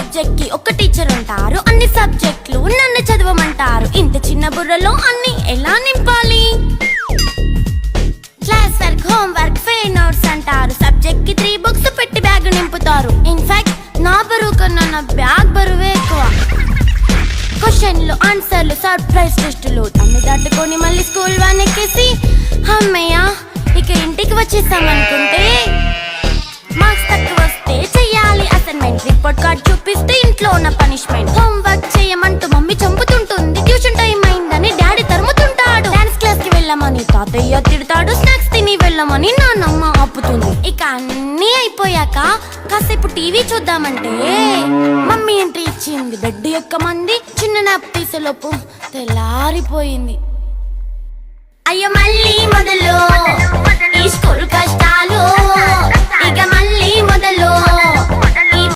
Subject కి ఒక teacher ఉంటారు, అన్ని సబ్జెక్టులు నన్ను చదవమంటారు. ఇంత చిన్న బుర్రలో అన్ని ఎలా నింపాలి? Class work, home work, fair notes అంటారు. సబ్జెక్ట్ కి 3 బుక్స్ పెట్టి బ్యాగ్ నింపుతారు. ఇన్ఫాక్ట్ నా బరువు కన్నా నా బ్యాగ్ బరువే ఎక్కువ. క్వశ్చన్లు, ఆన్సర్లు, సర్ప్రైజ్ టెస్టులు అన్ని దాటుకొని మళ్ళీ స్కూల్ వ్యాన్ ఎక్కేసి అమ్మయ్య ఇక ఇంటికి వచ్చేసామనుకుంటే మార్క్స్ తక్కువ వస్తే చెయ్యాలి అసైన్మెంట్. రిపోర్ట్ కార్డ్ చూపిస్తే ఇంట్లో ఉన్న పనిష్మెంట్. హోమ్ వర్క్ చేయమంటూ మమ్మీ చంపుతుంటుంది. ట్యూషన్ టైం అయిందని డాడీ తరుముతుంటాడు. డాన్స్ క్లాస్ కి వెళ్ళమని తాతయ్య తిడతాడు. స్నాక్స్ తిని వెళ్ళమని నాన్నమ్మ ఆపుతుంది. ఇక అన్నీ అయిపోయాక కాసేపు టీవీ చూద్దామంటే మమ్మీ ఎంట్రీ ఇచ్చింది. బెడ్ ఎక్కమంది. చిన్న నాప్ తీసేలోపు తెల్లారిపోయింది. అయ్యో మళ్ళీ మొదలు ఈ స్కూల్ కష్టాలు, ఇక మళ్ళీ మొదలు